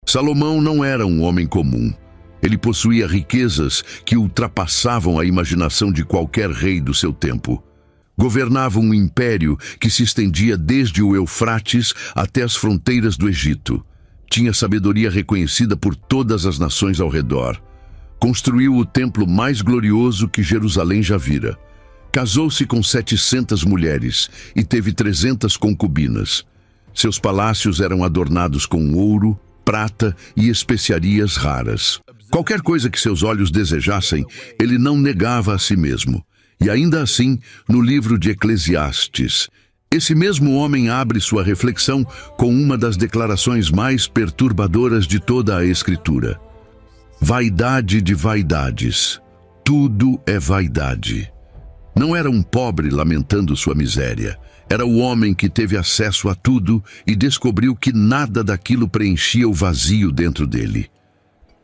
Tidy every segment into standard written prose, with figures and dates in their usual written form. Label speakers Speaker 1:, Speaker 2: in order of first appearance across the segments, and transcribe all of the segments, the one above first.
Speaker 1: Salomão não era um homem comum. Ele possuía riquezas que ultrapassavam a imaginação de qualquer rei do seu tempo. Governava um império que se estendia desde o Eufrates até as fronteiras do Egito. Tinha sabedoria reconhecida por todas as nações ao redor. Construiu o templo mais glorioso que Jerusalém já vira. Casou-se com 700 mulheres e teve 300 concubinas. Seus palácios eram adornados com ouro, prata e especiarias raras. Qualquer coisa que seus olhos desejassem, ele não negava a si mesmo. E ainda assim, no livro de Eclesiastes, esse mesmo homem abre sua reflexão com uma das declarações mais perturbadoras de toda a Escritura. Vaidade de vaidades. Tudo é vaidade. Não era um pobre lamentando sua miséria. Era o homem que teve acesso a tudo e descobriu que nada daquilo preenchia o vazio dentro dele.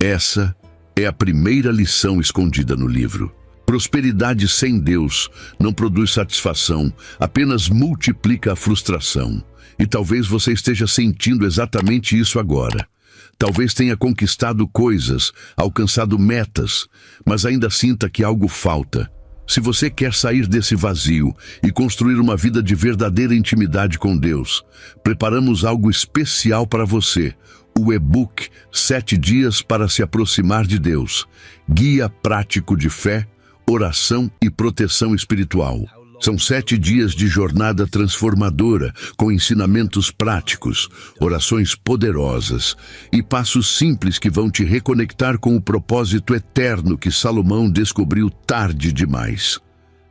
Speaker 1: Essa é a primeira lição escondida no livro. Prosperidade sem Deus não produz satisfação, apenas multiplica a frustração. E talvez você esteja sentindo exatamente isso agora. Talvez tenha conquistado coisas, alcançado metas, mas ainda sinta que algo falta. Se você quer sair desse vazio e construir uma vida de verdadeira intimidade com Deus, preparamos algo especial para você. O e-book 7 dias para se aproximar de Deus. Guia prático de fé, oração e proteção espiritual. São 7 dias de jornada transformadora, com ensinamentos práticos, orações poderosas e passos simples que vão te reconectar com o propósito eterno que Salomão descobriu tarde demais.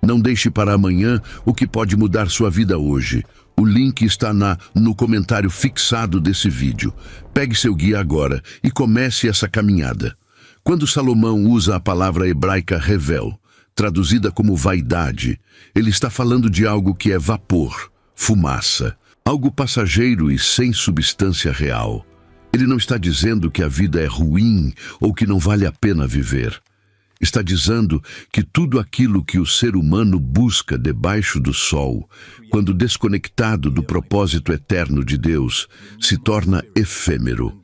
Speaker 1: Não deixe para amanhã o que pode mudar sua vida hoje. O link está no comentário fixado desse vídeo. Pegue seu guia agora e comece essa caminhada. Quando Salomão usa a palavra hebraica revel, traduzida como vaidade, ele está falando de algo que é vapor, fumaça, algo passageiro e sem substância real. Ele não está dizendo que a vida é ruim ou que não vale a pena viver. Está dizendo que tudo aquilo que o ser humano busca debaixo do sol, quando desconectado do propósito eterno de Deus, se torna efêmero.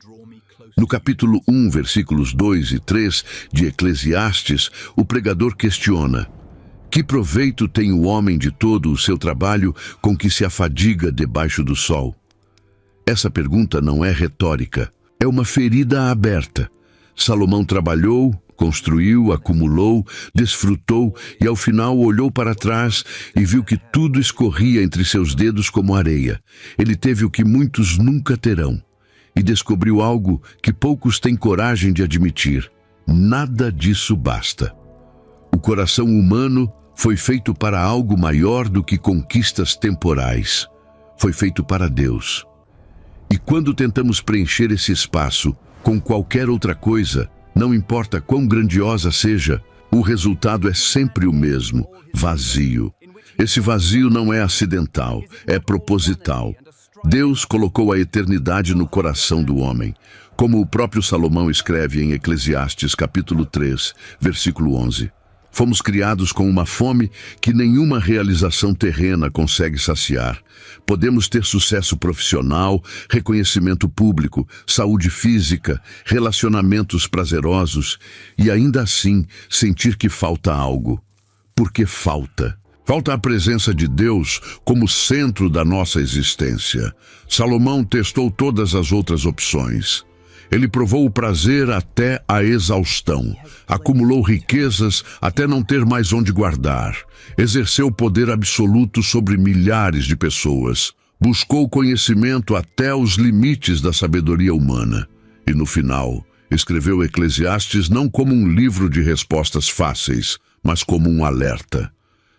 Speaker 1: No capítulo 1, versículos 2 e 3 de Eclesiastes, o pregador questiona: que proveito tem o homem de todo o seu trabalho com que se afadiga debaixo do sol? Essa pergunta não é retórica, é uma ferida aberta. Salomão trabalhou, construiu, acumulou, desfrutou e ao final olhou para trás e viu que tudo escorria entre seus dedos como areia. Ele teve o que muitos nunca terão. E descobriu algo que poucos têm coragem de admitir: nada disso basta. O coração humano foi feito para algo maior do que conquistas temporais. Foi feito para Deus. E quando tentamos preencher esse espaço com qualquer outra coisa, não importa quão grandiosa seja, o resultado é sempre o mesmo: vazio. Esse vazio não é acidental, é proposital. Deus colocou a eternidade no coração do homem, como o próprio Salomão escreve em Eclesiastes capítulo 3, versículo 11. Fomos criados com uma fome que nenhuma realização terrena consegue saciar. Podemos ter sucesso profissional, reconhecimento público, saúde física, relacionamentos prazerosos e ainda assim sentir que falta algo. Porque falta. Falta a presença de Deus como centro da nossa existência. Salomão testou todas as outras opções. Ele provou o prazer até a exaustão. Acumulou riquezas até não ter mais onde guardar. Exerceu poder absoluto sobre milhares de pessoas. Buscou conhecimento até os limites da sabedoria humana. E no final, escreveu Eclesiastes não como um livro de respostas fáceis, mas como um alerta.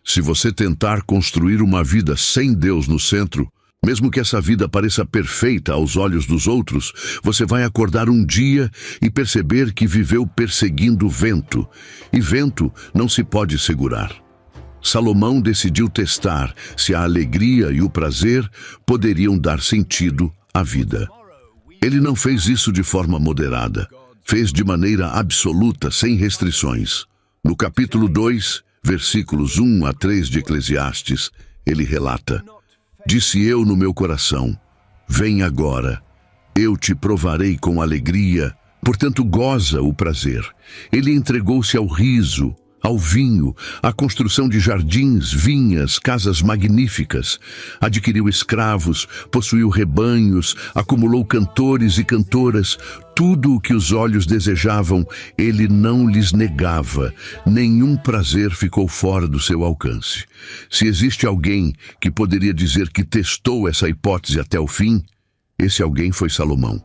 Speaker 1: Se você tentar construir uma vida sem Deus no centro, mesmo que essa vida pareça perfeita aos olhos dos outros, você vai acordar um dia e perceber que viveu perseguindo vento. E vento não se pode segurar. Salomão decidiu testar se a alegria e o prazer poderiam dar sentido à vida. Ele não fez isso de forma moderada. Fez de maneira absoluta, sem restrições. No capítulo 2, versículos 1 a 3 de Eclesiastes, ele relata: disse eu no meu coração, vem agora, Eu te provarei com alegria, portanto goza o prazer. Ele entregou-se ao riso, ao vinho, à construção de jardins, vinhas, casas magníficas. Adquiriu escravos, possuiu rebanhos, acumulou cantores e cantoras. Tudo o que os olhos desejavam, ele não lhes negava. Nenhum prazer ficou fora do seu alcance. Se existe alguém que poderia dizer que testou essa hipótese até o fim, esse alguém foi Salomão.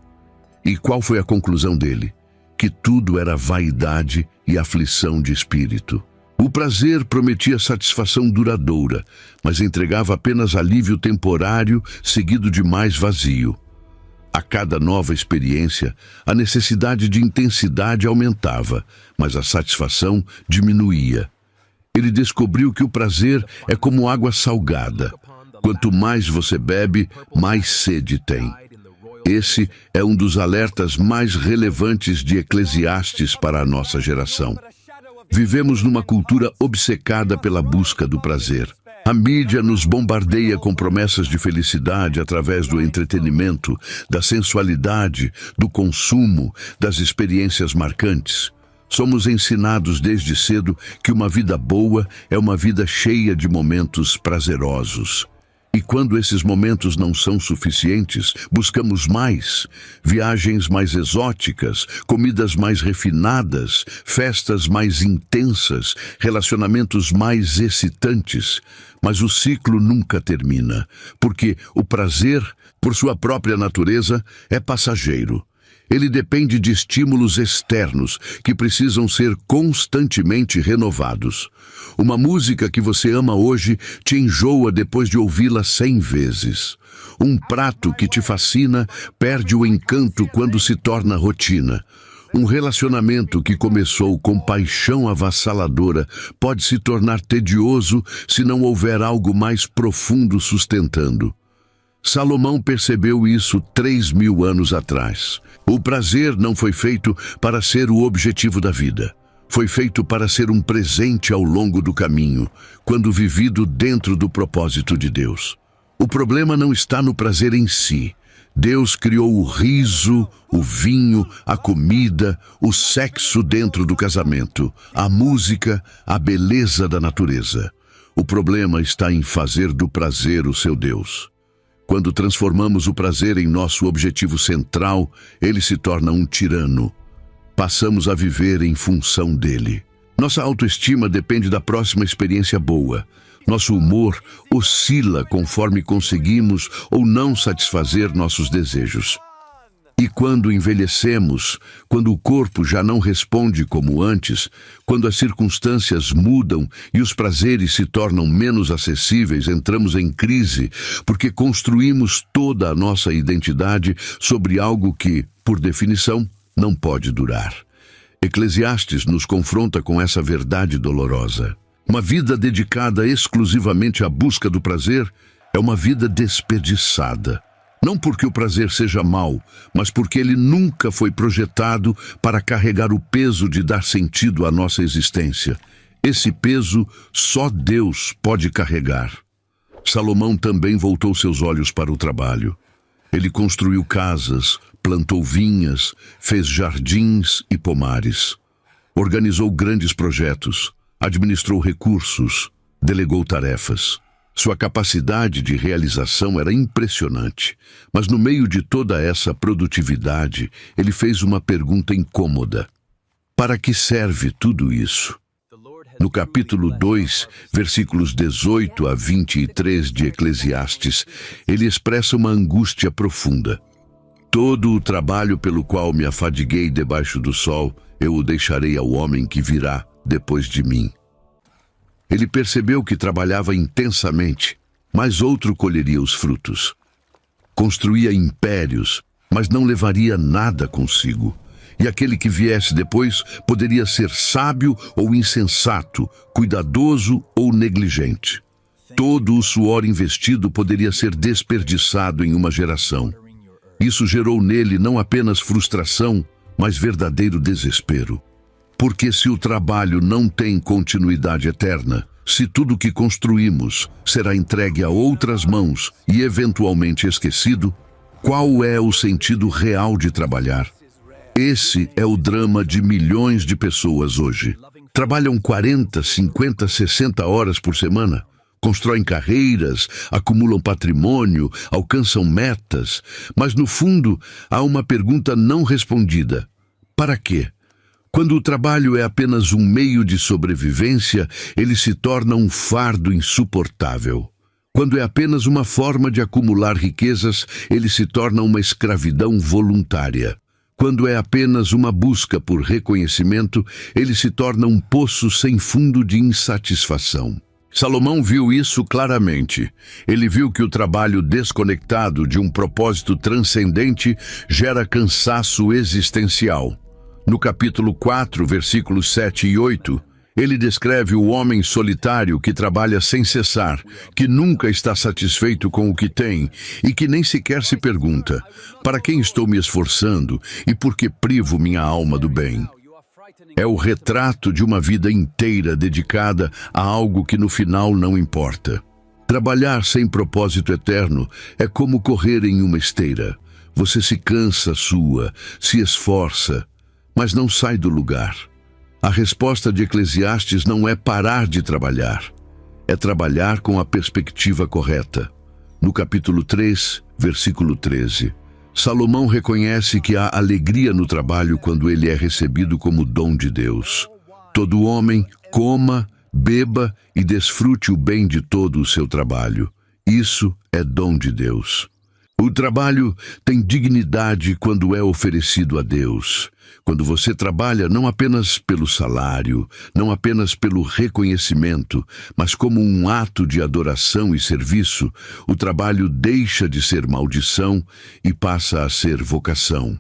Speaker 1: E qual foi a conclusão dele? Que tudo era vaidade e aflição de espírito. O prazer prometia satisfação duradoura, mas entregava apenas alívio temporário, seguido de mais vazio. A cada nova experiência, a necessidade de intensidade aumentava, mas a satisfação diminuía. Ele descobriu que o prazer é como água salgada. Quanto mais você bebe, mais sede tem. Esse é um dos alertas mais relevantes de Eclesiastes para a nossa geração. Vivemos numa cultura obcecada pela busca do prazer. A mídia nos bombardeia com promessas de felicidade através do entretenimento, da sensualidade, do consumo, das experiências marcantes. Somos ensinados desde cedo que uma vida boa é uma vida cheia de momentos prazerosos. E quando esses momentos não são suficientes, buscamos mais. Viagens mais exóticas, comidas mais refinadas, festas mais intensas, relacionamentos mais excitantes. Mas o ciclo nunca termina, porque o prazer, por sua própria natureza, é passageiro. Ele depende de estímulos externos que precisam ser constantemente renovados. Uma música que você ama hoje te enjoa depois de ouvi-la 100 vezes. Um prato que te fascina perde o encanto quando se torna rotina. Um relacionamento que começou com paixão avassaladora pode se tornar tedioso se não houver algo mais profundo sustentando. Salomão percebeu isso 3.000 anos atrás. O prazer não foi feito para ser o objetivo da vida. Foi feito para ser um presente ao longo do caminho, quando vivido dentro do propósito de Deus. O problema não está no prazer em si. Deus criou o riso, o vinho, a comida, o sexo dentro do casamento, a música, a beleza da natureza. O problema está em fazer do prazer o seu Deus. Quando transformamos o prazer em nosso objetivo central, ele se torna um tirano. Passamos a viver em função dele. Nossa autoestima depende da próxima experiência boa. Nosso humor oscila conforme conseguimos ou não satisfazer nossos desejos. E quando envelhecemos, quando o corpo já não responde como antes, quando as circunstâncias mudam e os prazeres se tornam menos acessíveis, entramos em crise, porque construímos toda a nossa identidade sobre algo que, por definição, não pode durar. Eclesiastes nos confronta com essa verdade dolorosa. Uma vida dedicada exclusivamente à busca do prazer é uma vida desperdiçada. Não porque o prazer seja mau, mas porque ele nunca foi projetado para carregar o peso de dar sentido à nossa existência. Esse peso só Deus pode carregar. Salomão também voltou seus olhos para o trabalho. Ele construiu casas, plantou vinhas, fez jardins e pomares. Organizou grandes projetos, administrou recursos, delegou tarefas. Sua capacidade de realização era impressionante, mas no meio de toda essa produtividade, ele fez uma pergunta incômoda. Para que serve tudo isso? No capítulo 2, versículos 18 a 23 de Eclesiastes, ele expressa uma angústia profunda. Todo o trabalho pelo qual me afadiguei debaixo do sol, eu o deixarei ao homem que virá depois de mim. Ele percebeu que trabalhava intensamente, mas outro colheria os frutos. Construía impérios, mas não levaria nada consigo. E aquele que viesse depois poderia ser sábio ou insensato, cuidadoso ou negligente. Todo o suor investido poderia ser desperdiçado em uma geração. Isso gerou nele não apenas frustração, mas verdadeiro desespero. Porque se o trabalho não tem continuidade eterna, se tudo que construímos será entregue a outras mãos e eventualmente esquecido, Qual é o sentido real de trabalhar? Esse é o drama de milhões de pessoas hoje. Trabalham 40, 50, 60 horas por semana. Constroem carreiras, acumulam patrimônio, alcançam metas. Mas, no fundo, há uma pergunta não respondida. Para quê? Quando o trabalho é apenas um meio de sobrevivência, ele se torna um fardo insuportável. Quando é apenas uma forma de acumular riquezas, ele se torna uma escravidão voluntária. Quando é apenas uma busca por reconhecimento, ele se torna um poço sem fundo de insatisfação. Salomão viu isso claramente. Ele viu que o trabalho desconectado de um propósito transcendente gera cansaço existencial. No capítulo 4, versículos 7 e 8, ele descreve o homem solitário que trabalha sem cessar, que nunca está satisfeito com o que tem e que nem sequer se pergunta: para quem estou me esforçando e por que privo minha alma do bem? É o retrato de uma vida inteira dedicada a algo que no final não importa. Trabalhar sem propósito eterno é como correr em uma esteira. Você se cansa, sua, se esforça, mas não sai do lugar. A resposta de Eclesiastes não é parar de trabalhar, é trabalhar com a perspectiva correta. No capítulo 3, versículo 13, Salomão reconhece que há alegria no trabalho quando ele é recebido como dom de Deus. Todo homem coma, beba e desfrute o bem de todo o seu trabalho. Isso é dom de Deus. O trabalho tem dignidade quando é oferecido a Deus. Quando você trabalha não apenas pelo salário, não apenas pelo reconhecimento, mas como um ato de adoração e serviço, o trabalho deixa de ser maldição e passa a ser vocação.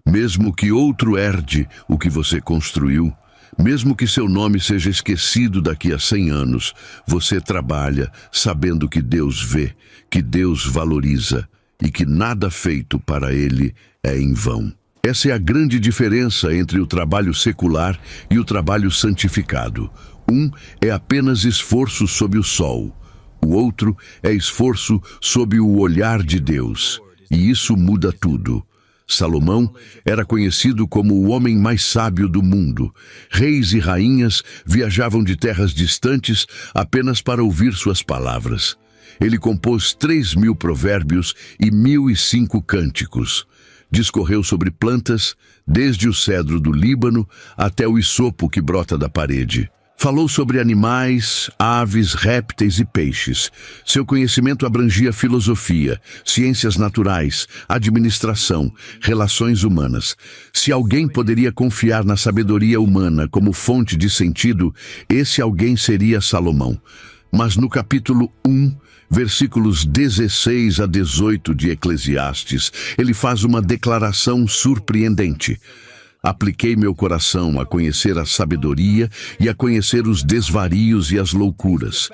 Speaker 1: Mesmo que outro herde o que você construiu, mesmo que seu nome seja esquecido daqui a 100 anos, você trabalha sabendo que Deus vê, que Deus valoriza e que nada feito para Ele é em vão. Essa é a grande diferença entre o trabalho secular e o trabalho santificado. Um é apenas esforço sob o sol. O outro é esforço sob o olhar de Deus. E isso muda tudo. Salomão era conhecido como o homem mais sábio do mundo. Reis e rainhas viajavam de terras distantes apenas para ouvir suas palavras. Ele compôs 3.000 provérbios e 1.005 cânticos. Discorreu sobre plantas, desde o cedro do Líbano até o isopo que brota da parede. Falou sobre animais, aves, répteis e peixes. Seu conhecimento abrangia filosofia, ciências naturais, administração, relações humanas. Se alguém poderia confiar na sabedoria humana como fonte de sentido, esse alguém seria Salomão. Mas no capítulo 1, versículos 16 a 18 de Eclesiastes, ele faz uma declaração surpreendente. Apliquei meu coração a conhecer a sabedoria e a conhecer os desvarios e as loucuras.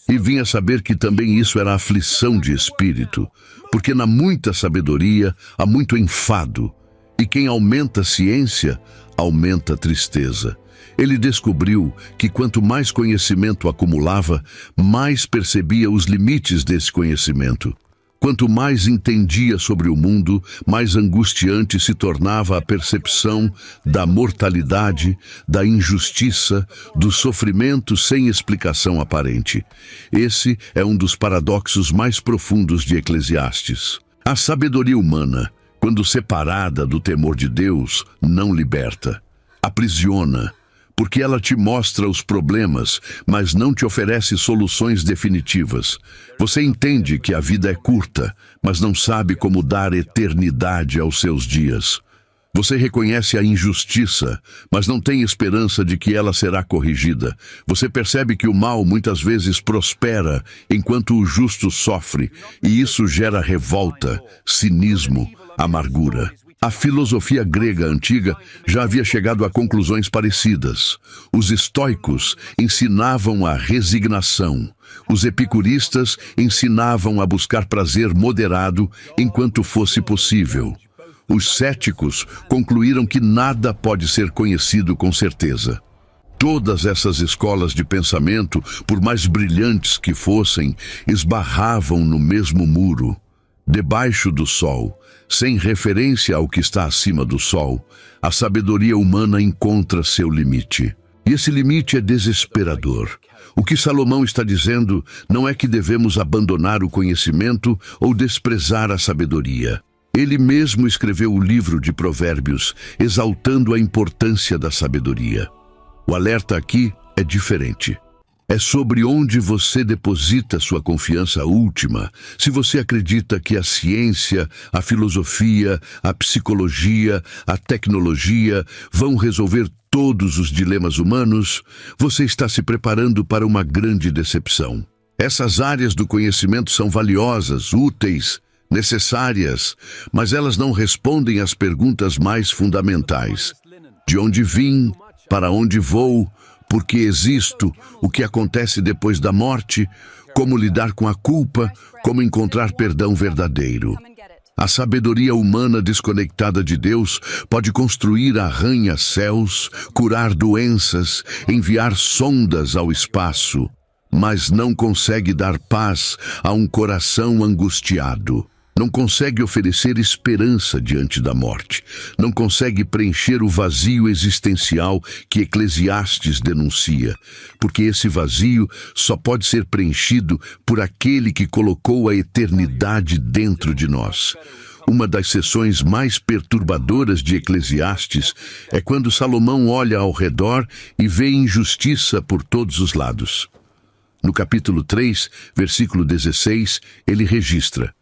Speaker 1: E vim a saber que também isso era aflição de espírito, porque na muita sabedoria há muito enfado, e quem aumenta a ciência, aumenta a tristeza. Ele descobriu que quanto mais conhecimento acumulava, mais percebia os limites desse conhecimento. Quanto mais entendia sobre o mundo, mais angustiante se tornava a percepção da mortalidade, da injustiça, do sofrimento sem explicação aparente. Esse é um dos paradoxos mais profundos de Eclesiastes. A sabedoria humana, quando separada do temor de Deus, não liberta, aprisiona, porque ela te mostra os problemas, mas não te oferece soluções definitivas. Você entende que a vida é curta, mas não sabe como dar eternidade aos seus dias. Você reconhece a injustiça, mas não tem esperança de que ela será corrigida. Você percebe que o mal muitas vezes prospera enquanto o justo sofre, e isso gera revolta, cinismo, amargura. A filosofia grega antiga já havia chegado a conclusões parecidas. Os estoicos ensinavam a resignação. Os epicuristas ensinavam a buscar prazer moderado enquanto fosse possível. Os céticos concluíram que nada pode ser conhecido com certeza. Todas essas escolas de pensamento, por mais brilhantes que fossem, esbarravam no mesmo muro. Debaixo do sol, sem referência ao que está acima do sol, a sabedoria humana encontra seu limite. E esse limite é desesperador. O que Salomão está dizendo não é que devemos abandonar o conhecimento ou desprezar a sabedoria. Ele mesmo escreveu o livro de Provérbios, exaltando a importância da sabedoria. O alerta aqui é diferente. É sobre onde você deposita sua confiança última. Se você acredita que a ciência, a filosofia, a psicologia, a tecnologia vão resolver todos os dilemas humanos, você está se preparando para uma grande decepção. Essas áreas do conhecimento são valiosas, úteis, necessárias, mas elas não respondem às perguntas mais fundamentais. De onde vim? Para onde vou? Por que existo? O que acontece depois da morte? Como lidar com a culpa? Como encontrar perdão verdadeiro? A sabedoria humana desconectada de Deus pode construir arranha-céus, curar doenças, enviar sondas ao espaço, mas não consegue dar paz a um coração angustiado. Não consegue oferecer esperança diante da morte. Não consegue preencher o vazio existencial que Eclesiastes denuncia, porque esse vazio só pode ser preenchido por aquele que colocou a eternidade dentro de nós. Uma das seções mais perturbadoras de Eclesiastes é quando Salomão olha ao redor e vê injustiça por todos os lados. No capítulo 3, versículo 16, ele registra: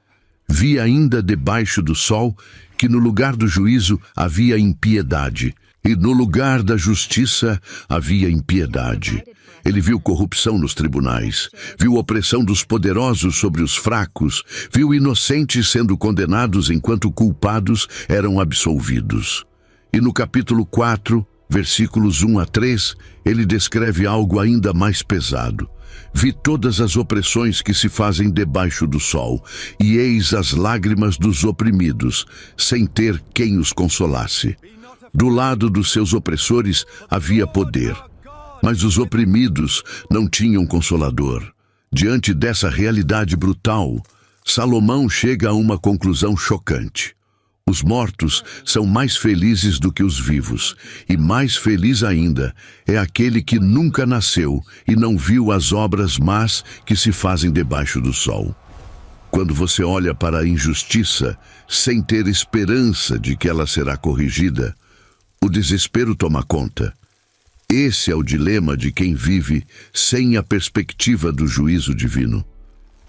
Speaker 1: Vi ainda debaixo do sol que no lugar do juízo havia impiedade, e no lugar da justiça havia impiedade. Ele viu corrupção nos tribunais, viu opressão dos poderosos sobre os fracos, viu inocentes sendo condenados enquanto culpados eram absolvidos. E no capítulo 4, versículos 1 a 3, ele descreve algo ainda mais pesado. Vi todas as opressões que se fazem debaixo do sol, e eis as lágrimas dos oprimidos, sem ter quem os consolasse. Do lado dos seus opressores havia poder, mas os oprimidos não tinham consolador. Diante dessa realidade brutal, Salomão chega a uma conclusão chocante. Os mortos são mais felizes do que os vivos, e mais feliz ainda é aquele que nunca nasceu e não viu as obras más que se fazem debaixo do sol. Quando você olha para a injustiça sem ter esperança de que ela será corrigida, o desespero toma conta. Esse é o dilema de quem vive sem a perspectiva do juízo divino.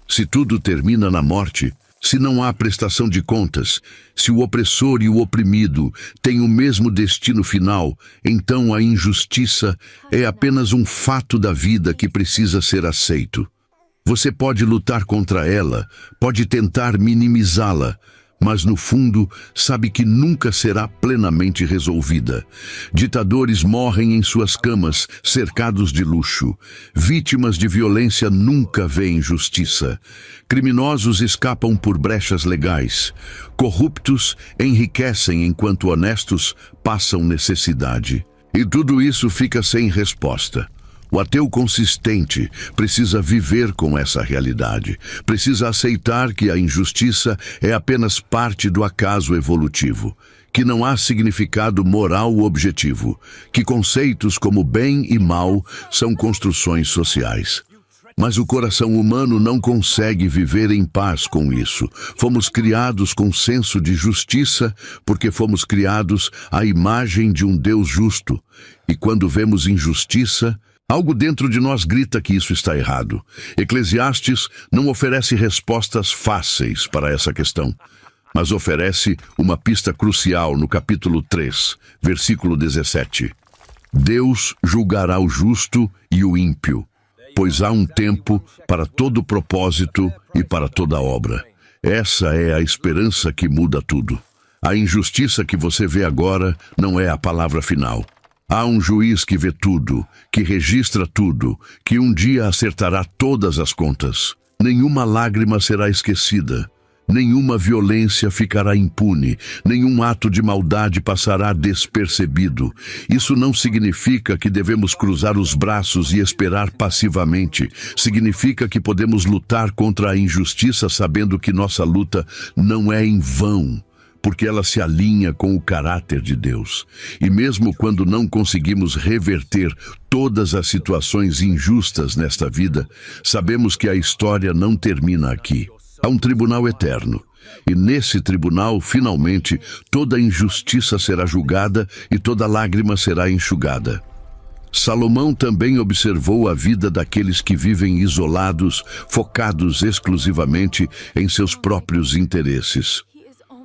Speaker 1: Se tudo termina na morte, se não há prestação de contas, se o opressor e o oprimido têm o mesmo destino final, então a injustiça é apenas um fato da vida que precisa ser aceito. Você pode lutar contra ela, pode tentar minimizá-la, mas no fundo sabe que nunca será plenamente resolvida. Ditadores morrem em suas camas, cercados de luxo. Vítimas de violência nunca veem justiça. Criminosos escapam por brechas legais. Corruptos enriquecem enquanto honestos passam necessidade. E tudo isso fica sem resposta. O ateu consistente precisa viver com essa realidade, precisa aceitar que a injustiça é apenas parte do acaso evolutivo, que não há significado moral objetivo, que conceitos como bem e mal são construções sociais. Mas o coração humano não consegue viver em paz com isso. Fomos criados com senso de justiça porque fomos criados à imagem de um Deus justo. E quando vemos injustiça, algo dentro de nós grita que isso está errado. Eclesiastes não oferece respostas fáceis para essa questão, mas oferece uma pista crucial no capítulo 3, versículo 17. Deus julgará o justo e o ímpio, pois há um tempo para todo propósito e para toda obra. Essa é a esperança que muda tudo. A injustiça que você vê agora não é a palavra final. Há um juiz que vê tudo, que registra tudo, que um dia acertará todas as contas. Nenhuma lágrima será esquecida, Nenhuma violência ficará impune, nenhum ato de maldade passará despercebido. Isso não significa que devemos cruzar os braços e esperar passivamente. Significa que podemos lutar contra a injustiça sabendo que nossa luta não é em vão, porque ela se alinha com o caráter de Deus. E mesmo quando não conseguimos reverter todas as situações injustas nesta vida, sabemos que a história não termina aqui. Há um tribunal eterno, e nesse tribunal, finalmente, toda injustiça será julgada e toda lágrima será enxugada. Salomão também observou a vida daqueles que vivem isolados, focados exclusivamente em seus próprios interesses.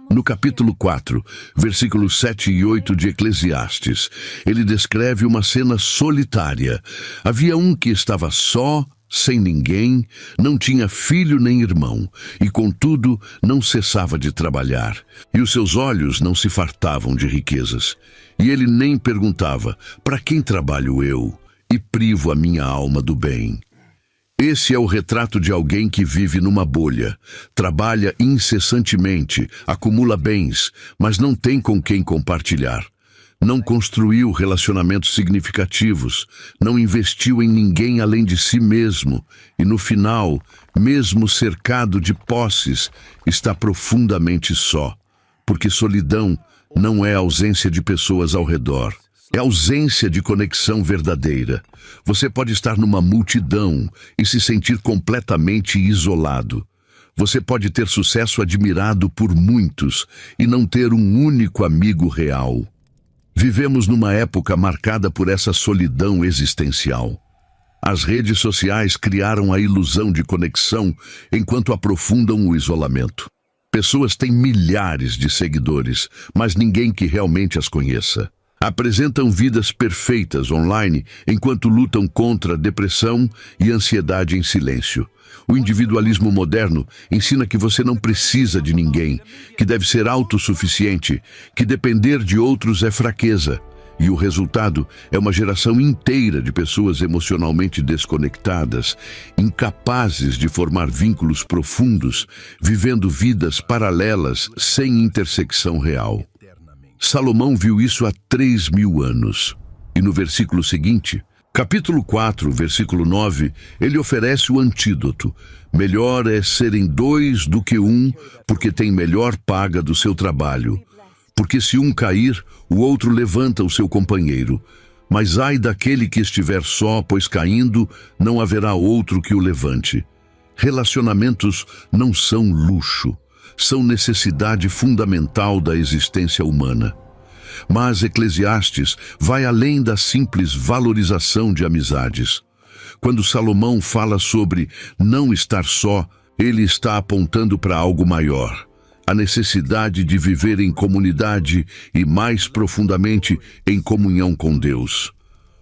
Speaker 1: No capítulo 4, versículos 7 e 8 de Eclesiastes, ele descreve uma cena solitária. Havia um que estava só, sem ninguém, não tinha filho nem irmão, e contudo não cessava de trabalhar, e os seus olhos não se fartavam de riquezas. E ele nem perguntava: para quem trabalho eu, e privo a minha alma do bem? Esse é o retrato de alguém que vive numa bolha, trabalha incessantemente, acumula bens, mas não tem com quem compartilhar. Não construiu relacionamentos significativos, não investiu em ninguém além de si mesmo, e no final, mesmo cercado de posses, está profundamente só, porque solidão não é ausência de pessoas ao redor, é ausência de conexão verdadeira. Você pode estar numa multidão e se sentir completamente isolado. Você pode ter sucesso admirado por muitos e não ter um único amigo real. Vivemos numa época marcada por essa solidão existencial. As redes sociais criaram a ilusão de conexão enquanto aprofundam o isolamento. Pessoas têm milhares de seguidores, mas ninguém que realmente as conheça. Apresentam vidas perfeitas online enquanto lutam contra depressão e ansiedade em silêncio. O individualismo moderno ensina que você não precisa de ninguém, que deve ser autossuficiente, que depender de outros é fraqueza. E o resultado é uma geração inteira de pessoas emocionalmente desconectadas, incapazes de formar vínculos profundos, vivendo vidas paralelas sem intersecção real. Salomão viu isso há 3.000 anos. E no versículo seguinte, capítulo 4, versículo 9, ele oferece o antídoto. Melhor é serem dois do que um, porque tem melhor paga do seu trabalho. Porque se um cair, o outro levanta o seu companheiro. Mas ai daquele que estiver só, pois caindo, não haverá outro que o levante. Relacionamentos não são luxo, são necessidade fundamental da existência humana. Mas Eclesiastes vai além da simples valorização de amizades. Quando Salomão fala sobre não estar só, ele está apontando para algo maior. A necessidade de viver em comunidade e, mais profundamente, em comunhão com Deus.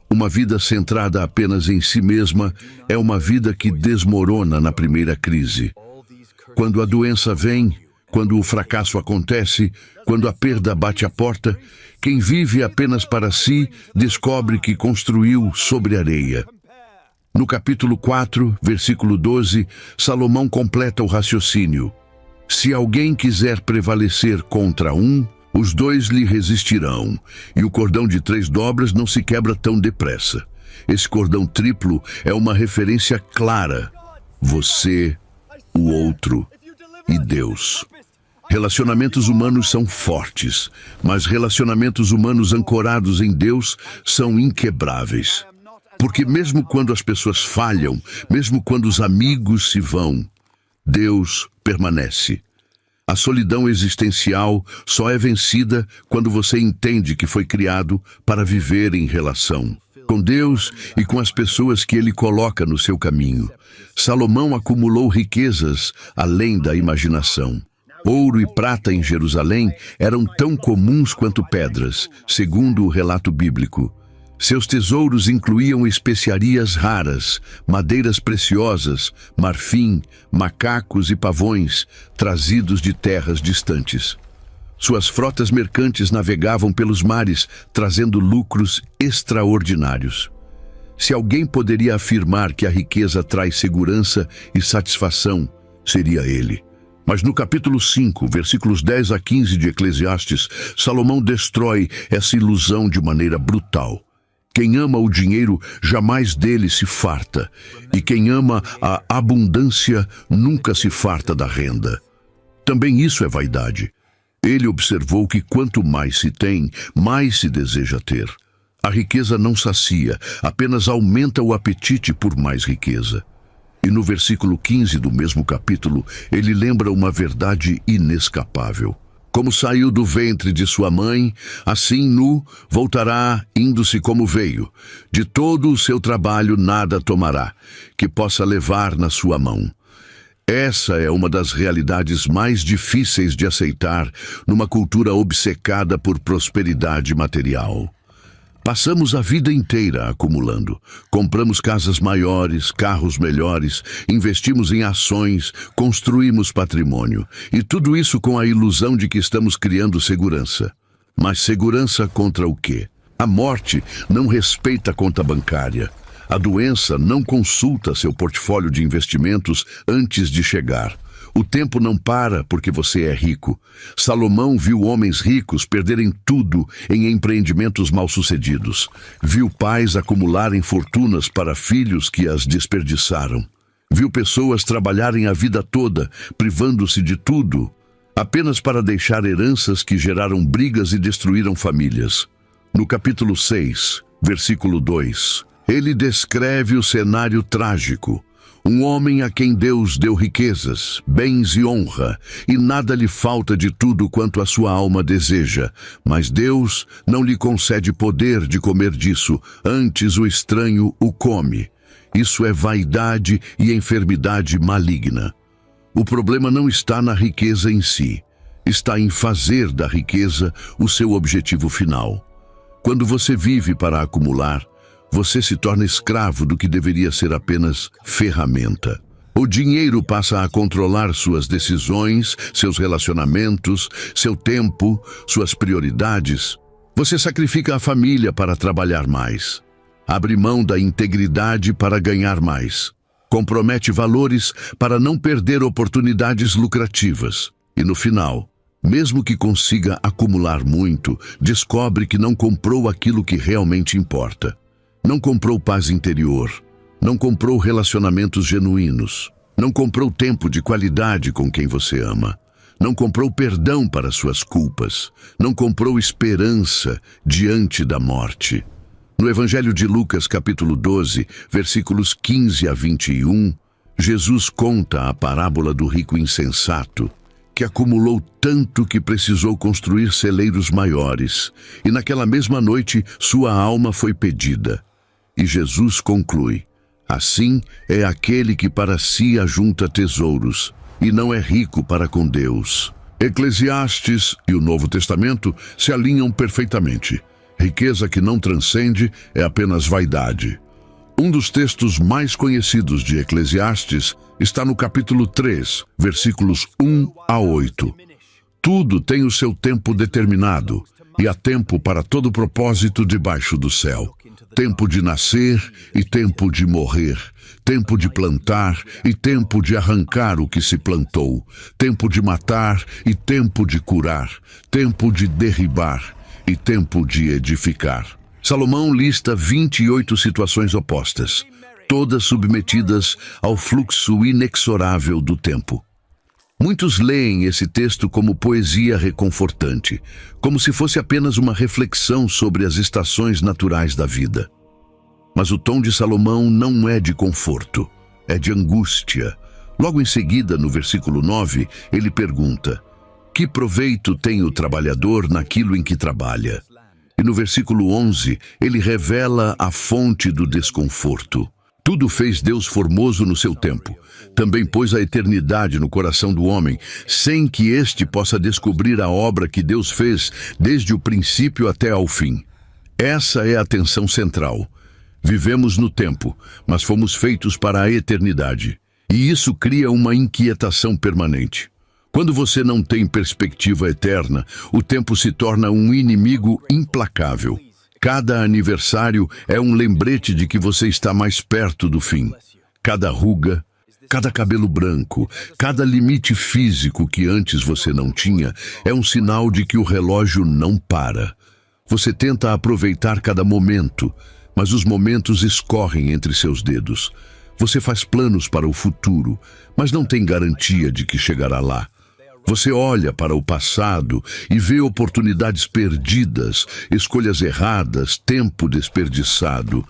Speaker 1: Uma vida centrada apenas em si mesma é uma vida que desmorona na primeira crise. Quando a doença vem, quando o fracasso acontece, quando a perda bate à porta, quem vive apenas para si descobre que construiu sobre areia. No capítulo 4, versículo 12, Salomão completa o raciocínio. Se alguém quiser prevalecer contra um, os dois lhe resistirão, e o cordão de 3 dobras não se quebra tão depressa. Esse cordão triplo é uma referência clara. Você, o outro e Deus. Relacionamentos humanos são fortes, mas relacionamentos humanos ancorados em Deus são inquebráveis. Porque mesmo quando as pessoas falham, mesmo quando os amigos se vão, Deus permanece. A solidão existencial só é vencida quando você entende que foi criado para viver em relação com Deus e com as pessoas que Ele coloca no seu caminho. Salomão acumulou riquezas além da imaginação. Ouro e prata em Jerusalém eram tão comuns quanto pedras, segundo o relato bíblico. Seus tesouros incluíam especiarias raras, madeiras preciosas, marfim, macacos e pavões, trazidos de terras distantes. Suas frotas mercantes navegavam pelos mares, trazendo lucros extraordinários. Se alguém poderia afirmar que a riqueza traz segurança e satisfação, seria ele. Mas no capítulo 5, versículos 10 a 15 de Eclesiastes, Salomão destrói essa ilusão de maneira brutal. Quem ama o dinheiro jamais dele se farta, e quem ama a abundância nunca se farta da renda. Também isso é vaidade. Ele observou que quanto mais se tem, mais se deseja ter. A riqueza não sacia, apenas aumenta o apetite por mais riqueza. E no versículo 15 do mesmo capítulo, ele lembra uma verdade inescapável. Como saiu do ventre de sua mãe, assim nu voltará, indo-se como veio. De todo o seu trabalho nada tomará, que possa levar na sua mão. Essa é uma das realidades mais difíceis de aceitar numa cultura obcecada por prosperidade material. Passamos a vida inteira acumulando. Compramos casas maiores, carros melhores, investimos em ações, construímos patrimônio. E tudo isso com a ilusão de que estamos criando segurança. Mas segurança contra o quê? A morte não respeita a conta bancária. A doença não consulta seu portfólio de investimentos antes de chegar. O tempo não para porque você é rico. Salomão viu homens ricos perderem tudo em empreendimentos mal-sucedidos. Viu pais acumularem fortunas para filhos que as desperdiçaram. Viu pessoas trabalharem a vida toda, privando-se de tudo, apenas para deixar heranças que geraram brigas e destruíram famílias. No capítulo 6, versículo 2, ele descreve o cenário trágico. Um homem a quem Deus deu riquezas, bens e honra, e nada lhe falta de tudo quanto a sua alma deseja. Mas Deus não lhe concede poder de comer disso, antes o estranho o come. Isso é vaidade e enfermidade maligna. O problema não está na riqueza em si, está em fazer da riqueza o seu objetivo final. Quando você vive para acumular, você se torna escravo do que deveria ser apenas ferramenta. O dinheiro passa a controlar suas decisões, seus relacionamentos, seu tempo, suas prioridades. Você sacrifica a família para trabalhar mais. Abre mão da integridade para ganhar mais. Compromete valores para não perder oportunidades lucrativas. E no final, mesmo que consiga acumular muito, descobre que não comprou aquilo que realmente importa. Não comprou paz interior, não comprou relacionamentos genuínos, não comprou tempo de qualidade com quem você ama, não comprou perdão para suas culpas, não comprou esperança diante da morte. No Evangelho de Lucas, capítulo 12, versículos 15 a 21, Jesus conta a parábola do rico insensato, que acumulou tanto que precisou construir celeiros maiores, e naquela mesma noite sua alma foi pedida. E Jesus conclui: assim é aquele que para si ajunta tesouros, e não é rico para com Deus. Eclesiastes e o Novo Testamento se alinham perfeitamente. Riqueza que não transcende é apenas vaidade. Um dos textos mais conhecidos de Eclesiastes está no capítulo 3, versículos 1 a 8. Tudo tem o seu tempo determinado, e há tempo para todo propósito debaixo do céu. Tempo de nascer e tempo de morrer, tempo de plantar e tempo de arrancar o que se plantou, tempo de matar e tempo de curar, tempo de derribar e tempo de edificar. Salomão lista 28 situações opostas, todas submetidas ao fluxo inexorável do tempo. Muitos leem esse texto como poesia reconfortante, como se fosse apenas uma reflexão sobre as estações naturais da vida. Mas o tom de Salomão não é de conforto, é de angústia. Logo em seguida, no versículo 9, ele pergunta: que proveito tem o trabalhador naquilo em que trabalha? E no versículo 11, ele revela a fonte do desconforto. Tudo fez Deus formoso no seu tempo. Também pôs a eternidade no coração do homem, sem que este possa descobrir a obra que Deus fez desde o princípio até ao fim. Essa é a tensão central. Vivemos no tempo, mas fomos feitos para a eternidade. E isso cria uma inquietação permanente. Quando você não tem perspectiva eterna, o tempo se torna um inimigo implacável. Cada aniversário é um lembrete de que você está mais perto do fim. Cada ruga Cada cabelo branco, cada limite físico que antes você não tinha é um sinal de que o relógio não para. Você tenta aproveitar cada momento, mas os momentos escorrem entre seus dedos. Você faz planos para o futuro, mas não tem garantia de que chegará lá. Você olha para o passado e vê oportunidades perdidas, escolhas erradas, tempo desperdiçado.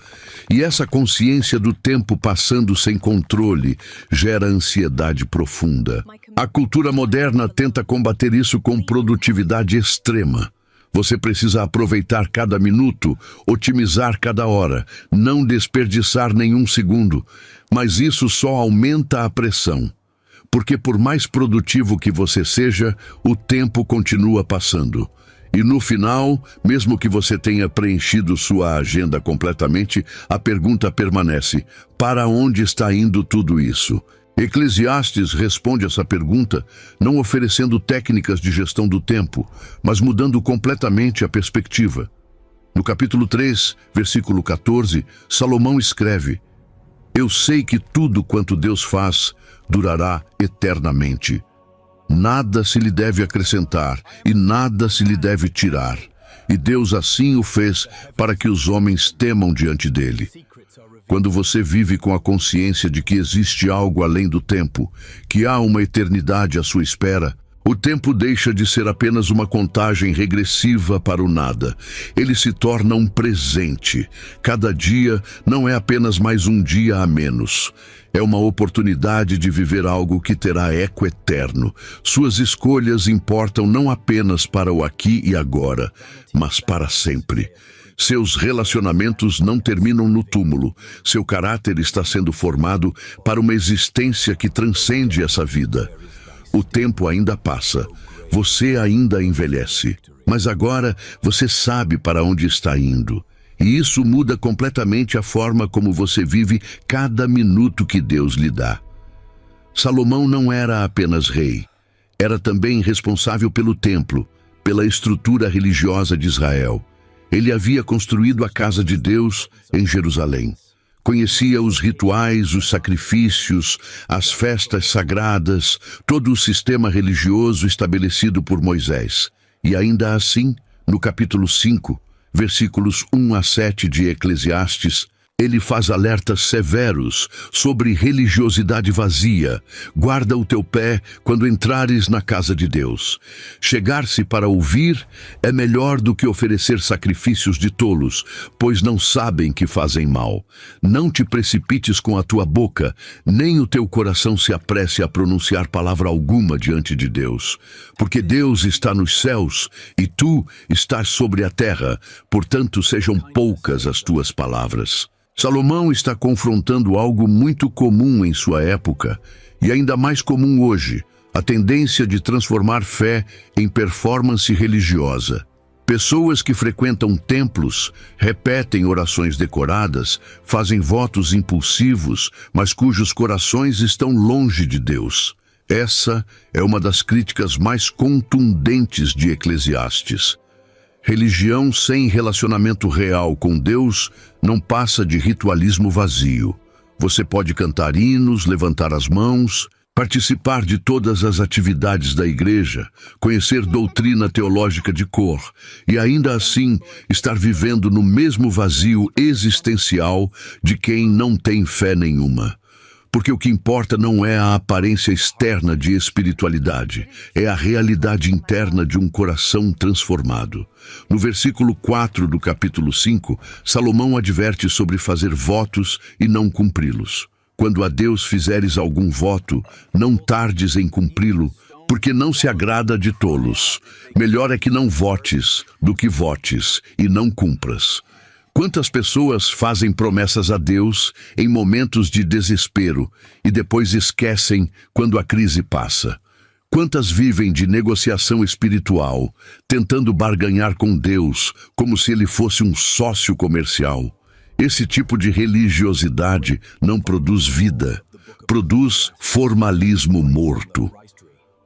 Speaker 1: E essa consciência do tempo passando sem controle gera ansiedade profunda. A cultura moderna tenta combater isso com produtividade extrema. Você precisa aproveitar cada minuto, otimizar cada hora, não desperdiçar nenhum segundo. Mas isso só aumenta a pressão. Porque por mais produtivo que você seja, o tempo continua passando. E no final, mesmo que você tenha preenchido sua agenda completamente, a pergunta permanece: para onde está indo tudo isso? Eclesiastes responde essa pergunta não oferecendo técnicas de gestão do tempo, mas mudando completamente a perspectiva. No capítulo 3, versículo 14, Salomão escreve: eu sei que tudo quanto Deus faz durará eternamente. Nada se lhe deve acrescentar e nada se lhe deve tirar. E Deus assim o fez para que os homens temam diante dele. Quando você vive com a consciência de que existe algo além do tempo, que há uma eternidade à sua espera, o tempo deixa de ser apenas uma contagem regressiva para o nada. Ele se torna um presente. Cada dia não é apenas mais um dia a menos. É uma oportunidade de viver algo que terá eco eterno. Suas escolhas importam não apenas para o aqui e agora, mas para sempre. Seus relacionamentos não terminam no túmulo. Seu caráter está sendo formado para uma existência que transcende essa vida. O tempo ainda passa, você ainda envelhece, mas agora você sabe para onde está indo. E isso muda completamente a forma como você vive cada minuto que Deus lhe dá. Salomão não era apenas rei, era também responsável pelo templo, pela estrutura religiosa de Israel. Ele havia construído a casa de Deus em Jerusalém. Conhecia os rituais, os sacrifícios, as festas sagradas, todo o sistema religioso estabelecido por Moisés. E ainda assim, no capítulo 5, versículos 1 a 7 de Eclesiastes, ele faz alertas severos sobre religiosidade vazia. Guarda o teu pé quando entrares na casa de Deus. Chegar-se para ouvir é melhor do que oferecer sacrifícios de tolos, pois não sabem que fazem mal. Não te precipites com a tua boca, nem o teu coração se apresse a pronunciar palavra alguma diante de Deus. Porque Deus está nos céus e tu estás sobre a terra, portanto sejam poucas as tuas palavras. Salomão está confrontando algo muito comum em sua época, e ainda mais comum hoje, a tendência de transformar fé em performance religiosa. Pessoas que frequentam templos, repetem orações decoradas, fazem votos impulsivos, mas cujos corações estão longe de Deus. Essa é uma das críticas mais contundentes de Eclesiastes. Religião sem relacionamento real com Deus não passa de ritualismo vazio. Você pode cantar hinos, levantar as mãos, participar de todas as atividades da igreja, conhecer doutrina teológica de cor e ainda assim estar vivendo no mesmo vazio existencial de quem não tem fé nenhuma. Porque o que importa não é a aparência externa de espiritualidade, é a realidade interna de um coração transformado. No versículo 4 do capítulo 5, Salomão adverte sobre fazer votos e não cumpri-los. Quando a Deus fizeres algum voto, não tardes em cumpri-lo, porque não se agrada de tolos. Melhor é que não votes do que votes e não cumpras. Quantas pessoas fazem promessas a Deus em momentos de desespero e depois esquecem quando a crise passa? Quantas vivem de negociação espiritual, tentando barganhar com Deus como se ele fosse um sócio comercial? Esse tipo de religiosidade não produz vida, produz formalismo morto.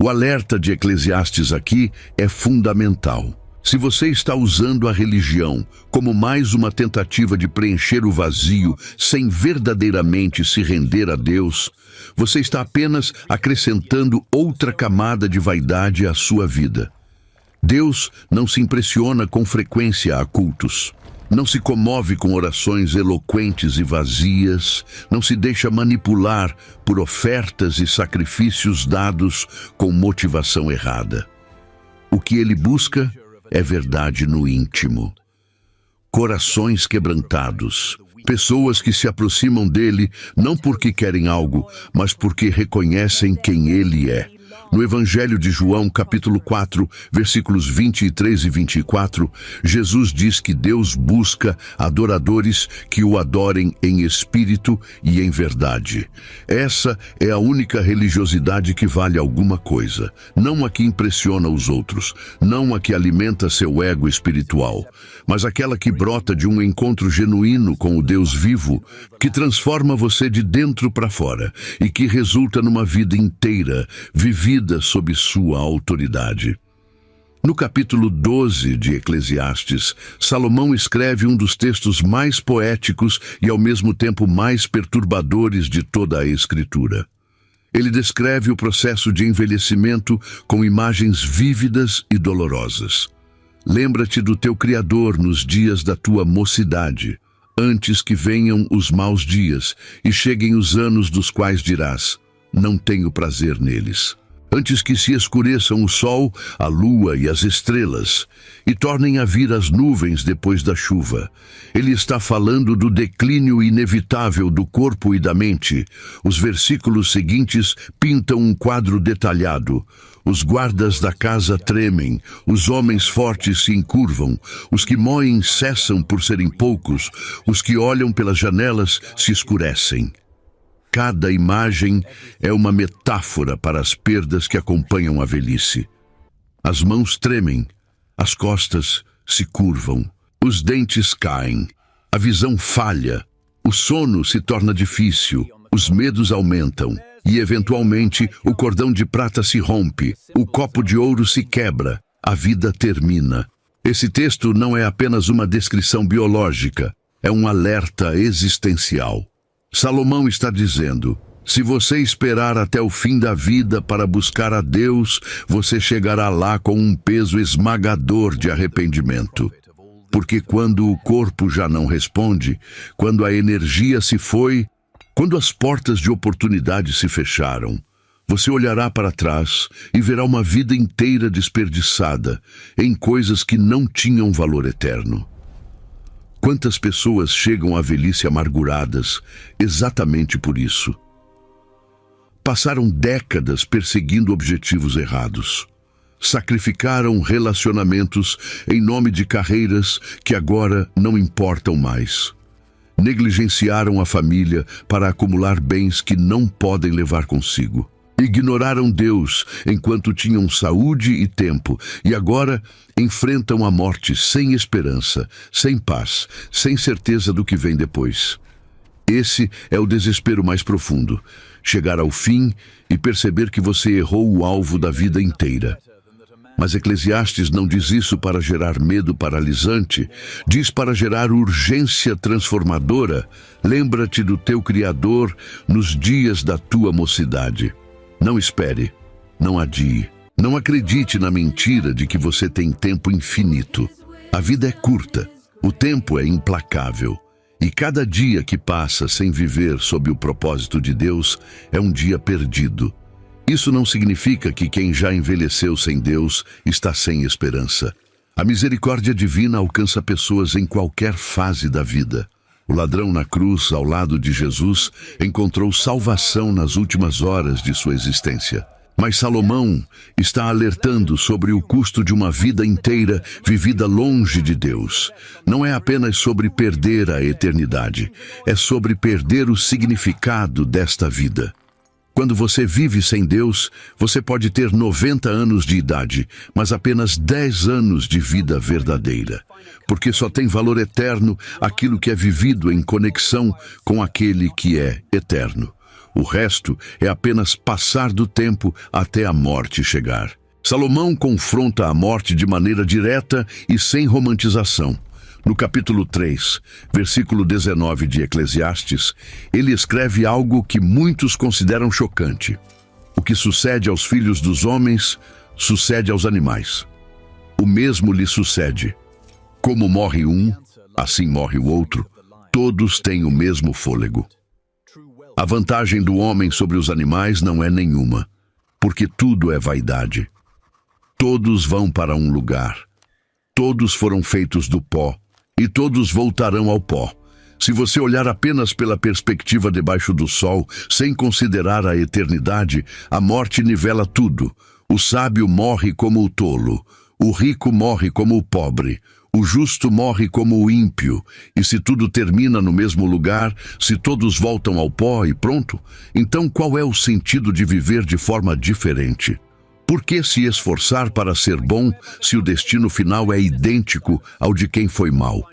Speaker 1: O alerta de Eclesiastes aqui é fundamental. Se você está usando a religião como mais uma tentativa de preencher o vazio sem verdadeiramente se render a Deus, você está apenas acrescentando outra camada de vaidade à sua vida. Deus não se impressiona com frequência a cultos. Não se comove com orações eloquentes e vazias, não se deixa manipular por ofertas e sacrifícios dados com motivação errada. O que ele busca é verdade no íntimo. Corações quebrantados, pessoas que se aproximam dele não porque querem algo, mas porque reconhecem quem ele é. No Evangelho de João, capítulo 4, versículos 23 e 24, Jesus diz que Deus busca adoradores que o adorem em espírito e em verdade. Essa é a única religiosidade que vale alguma coisa, não a que impressiona os outros, não a que alimenta seu ego espiritual, mas aquela que brota de um encontro genuíno com o Deus vivo, que transforma você de dentro para fora e que resulta numa vida inteira, vivida sob sua autoridade. No capítulo 12 de Eclesiastes, Salomão escreve um dos textos mais poéticos e ao mesmo tempo mais perturbadores de toda a Escritura. Ele descreve o processo de envelhecimento com imagens vívidas e dolorosas. Lembra-te do teu Criador nos dias da tua mocidade, antes que venham os maus dias e cheguem os anos dos quais dirás, não tenho prazer neles. Antes que se escureçam o sol, a lua e as estrelas, e tornem a vir as nuvens depois da chuva. Ele está falando do declínio inevitável do corpo e da mente. Os versículos seguintes pintam um quadro detalhado. Os guardas da casa tremem, os homens fortes se encurvam, os que moem cessam por serem poucos, os que olham pelas janelas se escurecem. Cada imagem é uma metáfora para as perdas que acompanham a velhice. As mãos tremem, as costas se curvam, os dentes caem, a visão falha, o sono se torna difícil, os medos aumentam e, eventualmente, o cordão de prata se rompe, o copo de ouro se quebra, a vida termina. Esse texto não é apenas uma descrição biológica, é um alerta existencial. Salomão está dizendo, se você esperar até o fim da vida para buscar a Deus, você chegará lá com um peso esmagador de arrependimento. Porque quando o corpo já não responde, quando a energia se foi, quando as portas de oportunidade se fecharam, você olhará para trás e verá uma vida inteira desperdiçada em coisas que não tinham valor eterno. Quantas pessoas chegam à velhice amarguradas exatamente por isso? Passaram décadas perseguindo objetivos errados. Sacrificaram relacionamentos em nome de carreiras que agora não importam mais. Negligenciaram a família para acumular bens que não podem levar consigo. Ignoraram Deus enquanto tinham saúde e tempo e agora enfrentam a morte sem esperança, sem paz, sem certeza do que vem depois. Esse é o desespero mais profundo, chegar ao fim e perceber que você errou o alvo da vida inteira. Mas Eclesiastes não diz isso para gerar medo paralisante, diz para gerar urgência transformadora. Lembra-te do teu Criador nos dias da tua mocidade. Não espere, não adie, não acredite na mentira de que você tem tempo infinito. A vida é curta, o tempo é implacável, e cada dia que passa sem viver sob o propósito de Deus é um dia perdido. Isso não significa que quem já envelheceu sem Deus está sem esperança. A misericórdia divina alcança pessoas em qualquer fase da vida. O ladrão na cruz, ao lado de Jesus, encontrou salvação nas últimas horas de sua existência. Mas Salomão está alertando sobre o custo de uma vida inteira vivida longe de Deus. Não é apenas sobre perder a eternidade, é sobre perder o significado desta vida. Quando você vive sem Deus, você pode ter 90 anos de idade, mas apenas 10 anos de vida verdadeira. Porque só tem valor eterno aquilo que é vivido em conexão com aquele que é eterno. O resto é apenas passar do tempo até a morte chegar. Salomão confronta a morte de maneira direta e sem romantização. No capítulo 3, versículo 19 de Eclesiastes, ele escreve algo que muitos consideram chocante. O que sucede aos filhos dos homens, sucede aos animais. O mesmo lhe sucede. Como morre um, assim morre o outro. Todos têm o mesmo fôlego. A vantagem do homem sobre os animais não é nenhuma, porque tudo é vaidade. Todos vão para um lugar. Todos foram feitos do pó, e todos voltarão ao pó. Se você olhar apenas pela perspectiva debaixo do sol, sem considerar a eternidade, a morte nivela tudo. O sábio morre como o tolo, o rico morre como o pobre, o justo morre como o ímpio. E se tudo termina no mesmo lugar, se todos voltam ao pó e pronto, então qual é o sentido de viver de forma diferente? Por que se esforçar para ser bom se o destino final é idêntico ao de quem foi mau?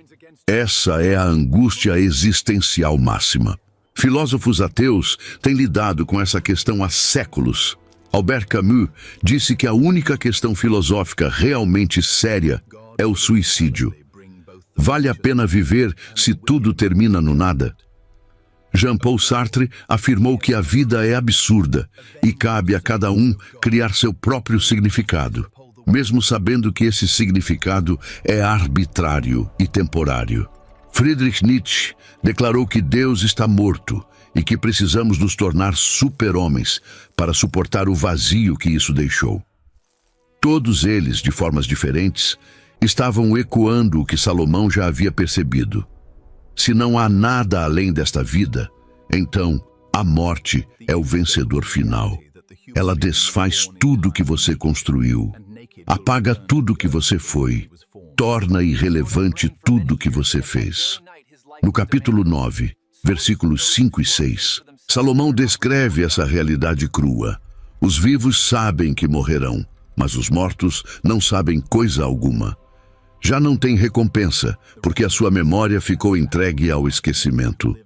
Speaker 1: Essa é a angústia existencial máxima. Filósofos ateus têm lidado com essa questão há séculos. Albert Camus disse que a única questão filosófica realmente séria é o suicídio. Vale a pena viver se tudo termina no nada? Jean-Paul Sartre afirmou que a vida é absurda e cabe a cada um criar seu próprio significado, mesmo sabendo que esse significado é arbitrário e temporário. Friedrich Nietzsche declarou que Deus está morto e que precisamos nos tornar super-homens para suportar o vazio que isso deixou. Todos eles, de formas diferentes, estavam ecoando o que Salomão já havia percebido. Se não há nada além desta vida, então a morte é o vencedor final. Ela desfaz tudo que você construiu, apaga tudo que você foi, torna irrelevante tudo que você fez. No capítulo 9, versículos 5 e 6, Salomão descreve essa realidade crua. Os vivos sabem que morrerão, mas os mortos não sabem coisa alguma. Já não tem recompensa, porque a sua memória ficou entregue ao esquecimento.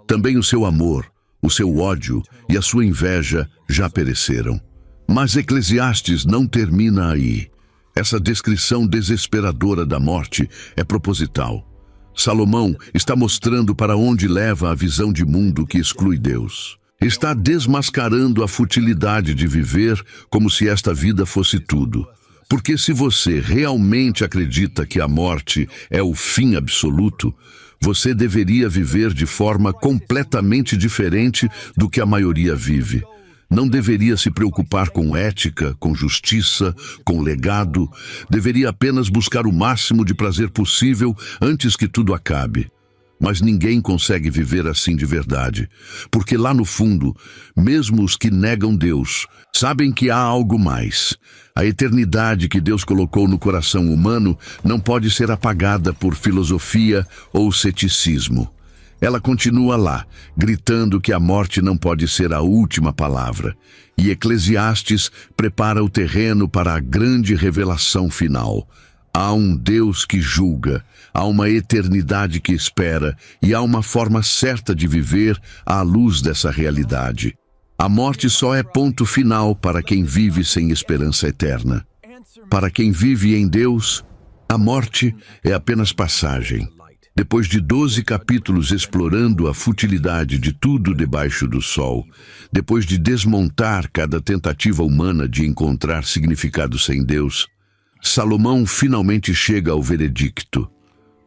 Speaker 1: Também o seu amor, o seu ódio e a sua inveja já pereceram. Mas Eclesiastes não termina aí. Essa descrição desesperadora da morte é proposital. Salomão está mostrando para onde leva a visão de mundo que exclui Deus. Está desmascarando a futilidade de viver como se esta vida fosse tudo. Porque se você realmente acredita que a morte é o fim absoluto, você deveria viver de forma completamente diferente do que a maioria vive. Não deveria se preocupar com ética, com justiça, com legado. Deveria apenas buscar o máximo de prazer possível antes que tudo acabe. Mas ninguém consegue viver assim de verdade, porque lá no fundo, mesmo os que negam Deus, sabem que há algo mais. A eternidade que Deus colocou no coração humano não pode ser apagada por filosofia ou ceticismo. Ela continua lá, gritando que a morte não pode ser a última palavra. E Eclesiastes prepara o terreno para a grande revelação final. Há um Deus que julga, há uma eternidade que espera e há uma forma certa de viver à luz dessa realidade. A morte só é ponto final para quem vive sem esperança eterna. Para quem vive em Deus, a morte é apenas passagem. Depois de 12 capítulos explorando a futilidade de tudo debaixo do sol, depois de desmontar cada tentativa humana de encontrar significado sem Deus, Salomão finalmente chega ao veredicto.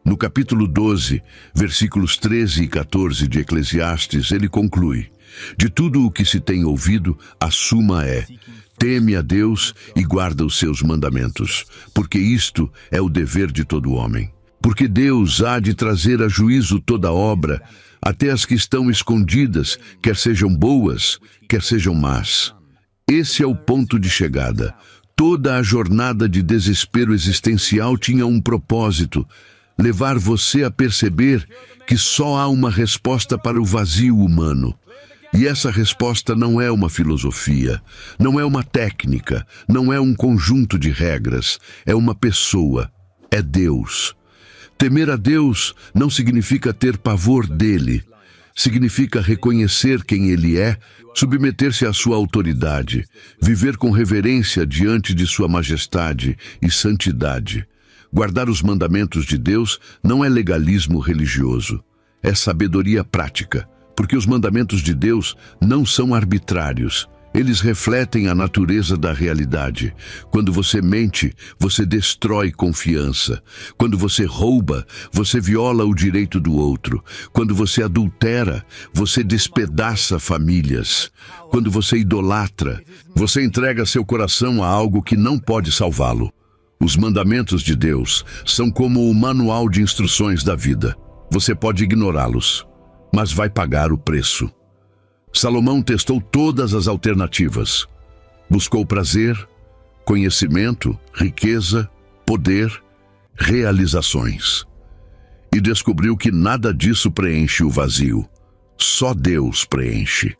Speaker 1: No capítulo 12, versículos 13 e 14 de Eclesiastes, ele conclui: de tudo o que se tem ouvido, a suma é: teme a Deus e guarda os seus mandamentos, porque isto é o dever de todo homem. Porque Deus há de trazer a juízo toda obra, até as que estão escondidas, quer sejam boas, quer sejam más. Esse é o ponto de chegada. Toda a jornada de desespero existencial tinha um propósito: levar você a perceber que só há uma resposta para o vazio humano. E essa resposta não é uma filosofia, não é uma técnica, não é um conjunto de regras, é uma pessoa, é Deus. Temer a Deus não significa ter pavor dele. Significa reconhecer quem Ele é, submeter-se à sua autoridade, viver com reverência diante de sua majestade e santidade. Guardar os mandamentos de Deus não é legalismo religioso, é sabedoria prática, porque os mandamentos de Deus não são arbitrários. Eles refletem a natureza da realidade. Quando você mente, você destrói confiança. Quando você rouba, você viola o direito do outro. Quando você adultera, você despedaça famílias. Quando você idolatra, você entrega seu coração a algo que não pode salvá-lo. Os mandamentos de Deus são como o manual de instruções da vida. Você pode ignorá-los, mas vai pagar o preço. Salomão testou todas as alternativas. Buscou prazer, conhecimento, riqueza, poder, realizações. E descobriu que nada disso preenche o vazio. Só Deus preenche.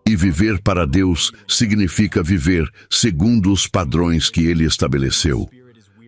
Speaker 1: E viver para Deus significa viver segundo os padrões que Ele estabeleceu.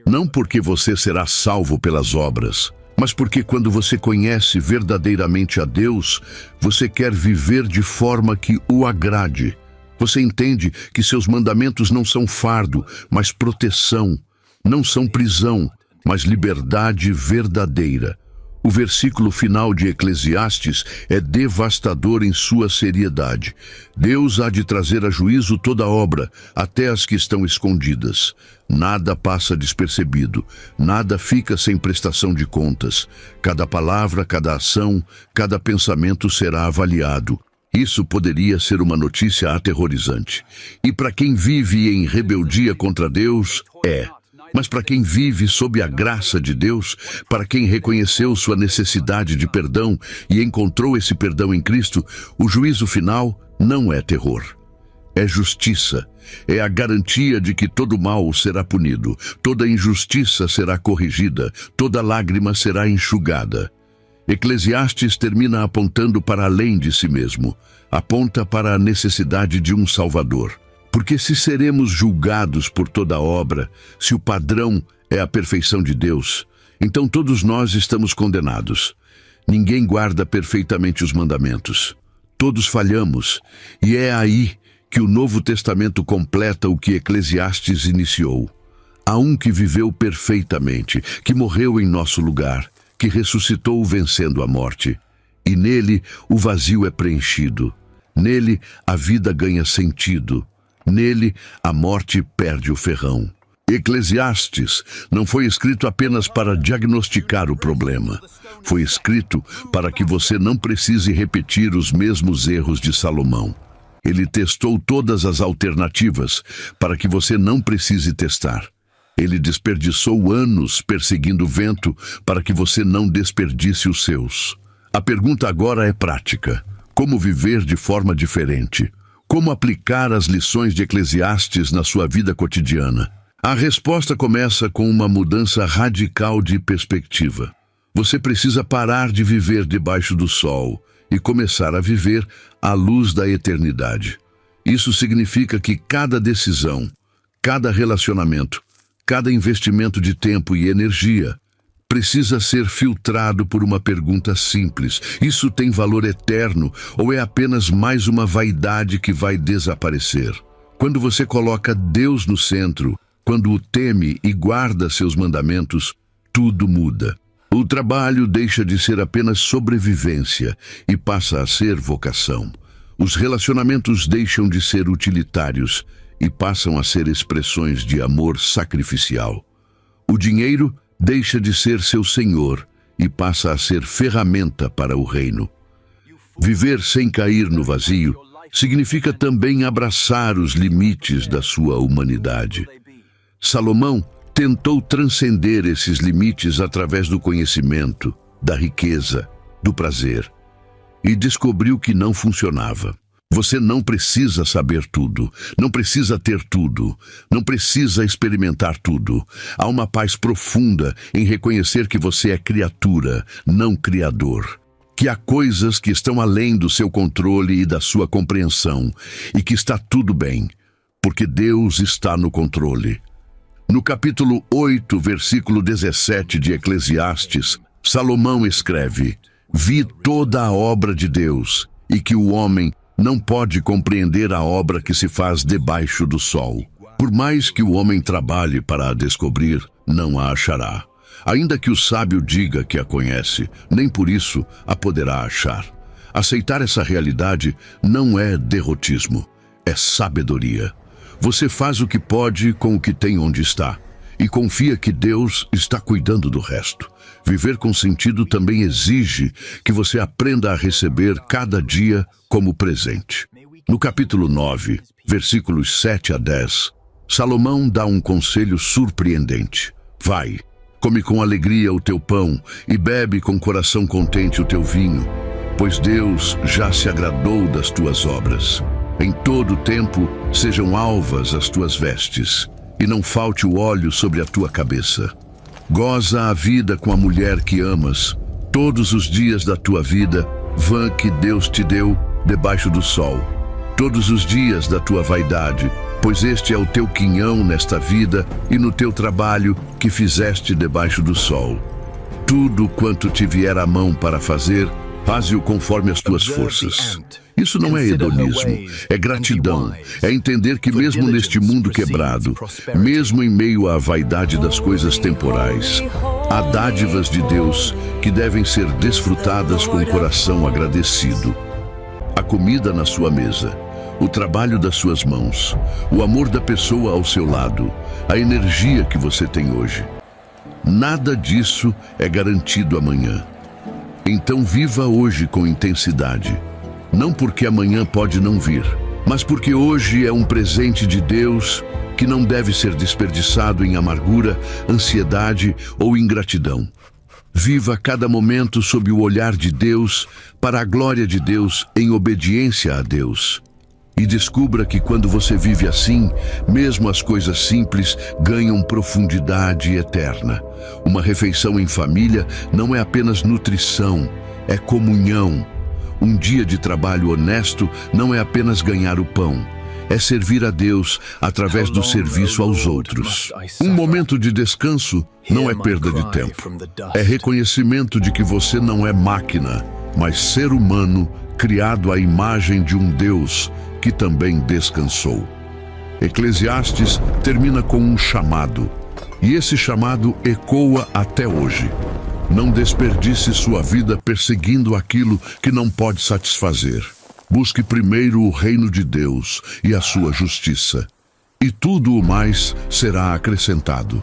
Speaker 1: Não porque você será salvo pelas obras, mas porque quando você conhece verdadeiramente a Deus, você quer viver de forma que o agrade. Você entende que seus mandamentos não são fardo, mas proteção. Não são prisão, mas liberdade verdadeira. O versículo final de Eclesiastes é devastador em sua seriedade. Deus há de trazer a juízo toda obra, até as que estão escondidas. Nada passa despercebido, nada fica sem prestação de contas. Cada palavra, cada ação, cada pensamento será avaliado. Isso poderia ser uma notícia aterrorizante. E para quem vive em rebeldia contra Deus, é. Mas para quem vive sob a graça de Deus, para quem reconheceu sua necessidade de perdão e encontrou esse perdão em Cristo, o juízo final não é terror. É justiça. É a garantia de que todo mal será punido, toda injustiça será corrigida, toda lágrima será enxugada. Eclesiastes termina apontando para além de si mesmo. Aponta para a necessidade de um Salvador. Porque se seremos julgados por toda obra, se o padrão é a perfeição de Deus, então todos nós estamos condenados. Ninguém guarda perfeitamente os mandamentos. Todos falhamos, e é aí que o Novo Testamento completa o que Eclesiastes iniciou. Há um que viveu perfeitamente, que morreu em nosso lugar, que ressuscitou vencendo a morte. E nele o vazio é preenchido. Nele a vida ganha sentido. Nele, a morte perde o ferrão. Eclesiastes não foi escrito apenas para diagnosticar o problema. Foi escrito para que você não precise repetir os mesmos erros de Salomão. Ele testou todas as alternativas para que você não precise testar. Ele desperdiçou anos perseguindo o vento para que você não desperdice os seus. A pergunta agora é prática. Como viver de forma diferente? Como aplicar as lições de Eclesiastes na sua vida cotidiana? A resposta começa com uma mudança radical de perspectiva. Você precisa parar de viver debaixo do sol e começar a viver à luz da eternidade. Isso significa que cada decisão, cada relacionamento, cada investimento de tempo e energia precisa ser filtrado por uma pergunta simples. Isso tem valor eterno ou é apenas mais uma vaidade que vai desaparecer? Quando você coloca Deus no centro, quando o teme e guarda seus mandamentos, tudo muda. O trabalho deixa de ser apenas sobrevivência e passa a ser vocação. Os relacionamentos deixam de ser utilitários e passam a ser expressões de amor sacrificial. O dinheiro deixa de ser seu senhor e passa a ser ferramenta para o reino. Viver sem cair no vazio significa também abraçar os limites da sua humanidade. Salomão tentou transcender esses limites através do conhecimento, da riqueza, do prazer, e descobriu que não funcionava. Você não precisa saber tudo, não precisa ter tudo, não precisa experimentar tudo. Há uma paz profunda em reconhecer que você é criatura, não criador. Que há coisas que estão além do seu controle e da sua compreensão, e que está tudo bem, porque Deus está no controle. No capítulo 8, versículo 17 de Eclesiastes, Salomão escreve: Vi toda a obra de Deus, e que o homem não pode compreender a obra que se faz debaixo do sol. Por mais que o homem trabalhe para a descobrir, não a achará. Ainda que o sábio diga que a conhece, nem por isso a poderá achar. Aceitar essa realidade não é derrotismo, é sabedoria. Você faz o que pode com o que tem onde está, e confia que Deus está cuidando do resto. Viver com sentido também exige que você aprenda a receber cada dia como presente. No capítulo 9, versículos 7 a 10, Salomão dá um conselho surpreendente. Vai, come com alegria o teu pão e bebe com coração contente o teu vinho, pois Deus já se agradou das tuas obras. Em todo o tempo sejam alvas as tuas vestes, e não falte o óleo sobre a tua cabeça. Goza a vida com a mulher que amas, todos os dias da tua vida, vã que Deus te deu debaixo do sol. Todos os dias da tua vaidade, pois este é o teu quinhão nesta vida e no teu trabalho que fizeste debaixo do sol. Tudo quanto te vier à mão para fazer, faze-o conforme as tuas forças. Isso não é hedonismo, é gratidão, é entender que mesmo neste mundo quebrado, mesmo em meio à vaidade das coisas temporais, há dádivas de Deus que devem ser desfrutadas com o coração agradecido. A comida na sua mesa, o trabalho das suas mãos, o amor da pessoa ao seu lado, a energia que você tem hoje. Nada disso é garantido amanhã. Então viva hoje com intensidade. Não porque amanhã pode não vir, mas porque hoje é um presente de Deus que não deve ser desperdiçado em amargura, ansiedade ou ingratidão. Viva cada momento sob o olhar de Deus, para a glória de Deus, em obediência a Deus. E descubra que quando você vive assim, mesmo as coisas simples ganham profundidade eterna. Uma refeição em família não é apenas nutrição, é comunhão. Um dia de trabalho honesto não é apenas ganhar o pão, é servir a Deus através do serviço aos outros. Um momento de descanso não é perda de tempo, é reconhecimento de que você não é máquina, mas ser humano criado à imagem de um Deus que também descansou. Eclesiastes termina com um chamado, e esse chamado ecoa até hoje. Não desperdice sua vida perseguindo aquilo que não pode satisfazer. Busque primeiro o reino de Deus e a sua justiça, e tudo o mais será acrescentado.